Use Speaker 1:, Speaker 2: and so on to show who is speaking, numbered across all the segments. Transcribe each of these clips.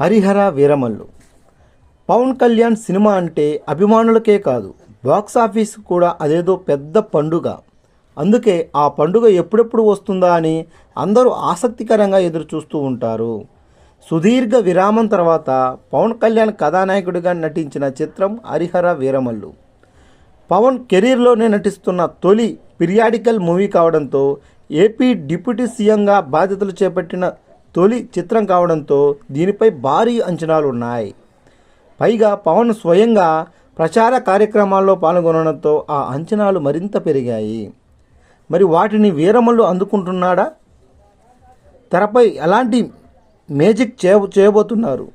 Speaker 1: Harihara Veeramallu. Pawan Kalyan cinema అంటే అభిమానులకే కాదు, box office కూడా అదేదో పెద్ద పండుగ. అందుకే ఆ పండుగ ఎప్పుడెప్పుడు వస్తుందా అని అందరూ ఆసక్తికరంగా ఎదురు చూస్తూ ఉంటారు. సుదీర్ఘ విరామం తర్వాత పవన్ కళ్యాణ్ కథానాయకుడిగా నటించిన చిత్రం హరిహర వీరమల్లు. పవన్ కెరీర్లోనే నటిస్తున్న తొలి పీరియాడికల్ మూవీ కావడంతో, ఏపీ డిప్యూటీ సీఎంగా బాధ్యతలు చేపట్టిన తొలి చిత్రం కావడంతో దీనిపై భారీ అంచనాలున్నాయి. పైగా పవన్ స్వయంగా ప్రచార కార్యక్రమాల్లో పాల్గొనడంతో ఆ అంచనాలు మరింత పెరిగాయి. మరి వాటిని వీరమల్లు అందుకుంటున్నాడా? తెరపై ఎలాంటి మేజిక్ చేయబోతున్నారు?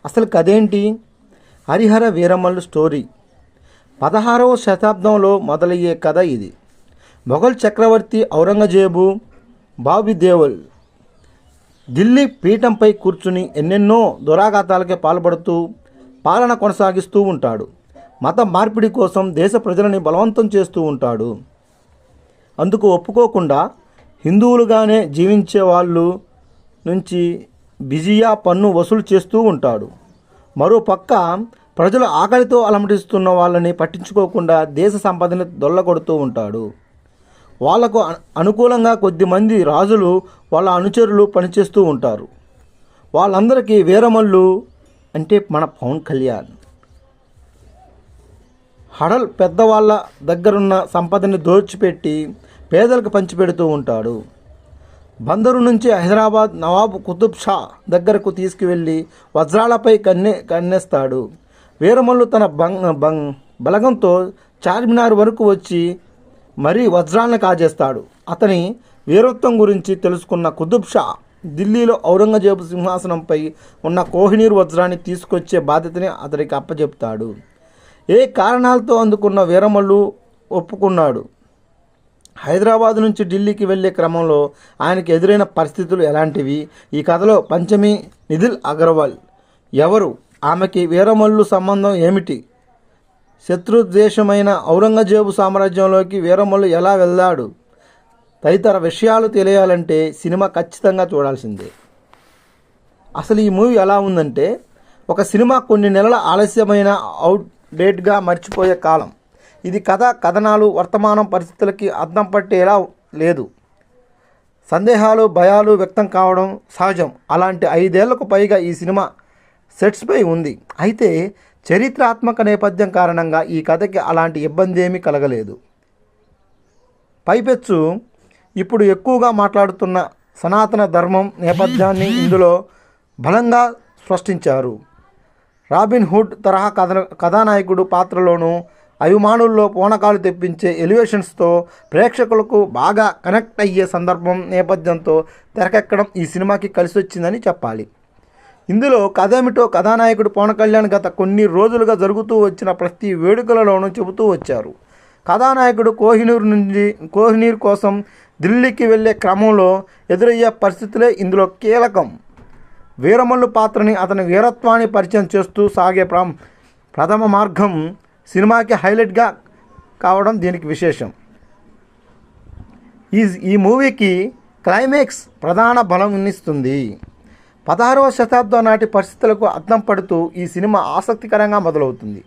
Speaker 1: అసలు కథేంటి? హరిహర వీరమల్లు స్టోరీ 16వ శతాబ్దంలో మొదలయ్యే కథ ఇది. మొఘల్ చక్రవర్తి ఔరంగజేబు బాబీ దేవల్ ఢిల్లీ పీఠంపై కూర్చుని ఎన్నెన్నో దురాఘాతాలకే పాల్పడుతూ పాలన కొనసాగిస్తూ ఉంటాడు. మత మార్పిడి కోసం దేశ ప్రజలని బలవంతం చేస్తూ ఉంటాడు. అందుకు ఒప్పుకోకుండా హిందువులుగానే జీవించే వాళ్ళు నుంచి బిజియా పన్ను వసూలు చేస్తూ ఉంటాడు. మరోపక్క ప్రజలు ఆకలితో అలమటిస్తున్న వాళ్ళని పట్టించుకోకుండా దేశ సంపదని దొల్లగొడుతూ ఉంటాడు. వాళ్లకు అనుకూలంగా కొద్దిమంది రాజులు వాళ్ళ అనుచరులు పనిచేస్తూ ఉంటారు. వాళ్ళందరికీ వీరమల్లు అంటే మన పవన్ కళ్యాణ్ హడల్ పెద్దవాళ్ళ దగ్గరున్న సంపదని దోచిపెట్టి పేదలకు పంచిపెడుతూ ఉంటాడు. బందరు నుంచి హైదరాబాద్ నవాబ్ కుతుబ్ షా దగ్గరకు తీసుకువెళ్ళి వజ్రాలపై కన్నేస్తాడు. వీరమల్లు తన బలగంతో చార్మినార్ వరకు వచ్చి మరీ వజ్రాలను కాజేస్తాడు. అతని వీరత్వం గురించి తెలుసుకున్న కుతుబ్ షా ఢిల్లీలో ఔరంగజేబు సింహాసనంపై ఉన్న కోహినూర్ వజ్రాన్ని తీసుకొచ్చే బాధ్యతని అతనికి అప్పచెప్తాడు. ఏ కారణాలతో అందుకున్న వీరమల్లు ఒప్పుకున్నాడు. హైదరాబాద్ నుంచి ఢిల్లీకి వెళ్లే క్రమంలో ఆయనకి ఎదురైన పరిస్థితులు ఎలాంటివి? ఈ కథలో పంచమి నిధిల్ అగర్వాల్ ఎవరు? ఆమెకి వీరమల్లు సంబంధం ఏమిటి? శత్రుదేశమైన ఔరంగజేబు సామ్రాజ్యంలోకి వీరమల్లు ఎలా వెళ్ళాడు? తదితర విషయాలు తెలియాలంటే సినిమా ఖచ్చితంగా చూడాల్సిందే. అసలు ఈ మూవీ ఎలా ఉందంటే, ఒక సినిమా కొన్ని నెలల ఆలస్యమైన అవుట్డేట్గా మర్చిపోయే కాలం. ఇది కథనాలు వర్తమానం పరిస్థితులకి అద్దం పట్టేలా లేదు. సందేహాలు భయాలు వ్యక్తం కావడం సహజం. అలాంటి 5 ఏళ్లకు పైగా ఈ సినిమా సెట్స్పై ఉంది. అయితే చరిత్రాత్మక నేపథ్యం కారణంగా ఈ కథకి అలాంటి ఇబ్బంది ఏమీ కలగలేదు. పైపెచ్చు ఇప్పుడు ఎక్కువగా మాట్లాడుతున్న సనాతన ధర్మం నేపథ్యాన్ని ఇందులో బలంగా సృష్టించారు. రాబిన్ హుడ్ తరహా కథానాయకుడు పాత్రలోనూ అభిమానుల్లో పూనకాలు తెప్పించే ఎలివేషన్స్తో ప్రేక్షకులకు బాగా కనెక్ట్ అయ్యే సందర్భం నేపథ్యంతో తెరకెక్కడం ఈ సినిమాకి కలిసొచ్చిందని చెప్పాలి. ఇందులో కథేమిటో కథానాయకుడు పవన్ కళ్యాణ్ గత కొన్ని రోజులుగా జరుగుతూ వచ్చిన ప్రతి వేడుకలలోనూ చెబుతూ వచ్చారు. కథానాయకుడు కోహినూర్ కోసం ఢిల్లీకి వెళ్లే క్రమంలో ఎదురయ్యే పరిస్థితులే ఇందులో కీలకం. వీరమల్లు పాత్రని అతని వీరత్వాన్ని పరిచయం చేస్తూ సాగే ప్రథమ మార్గం సినిమాకి హైలైట్గా కావడం దీనికి విశేషం. ఈ మూవీకి క్లైమాక్స్ ప్రధాన బలం ఇస్తుంది. 16వ శతాబ్దం నాటి పరిస్థితులకు అద్దం పడుతూ ఈ సినిమా ఆసక్తికరంగా మొదలవుతుంది.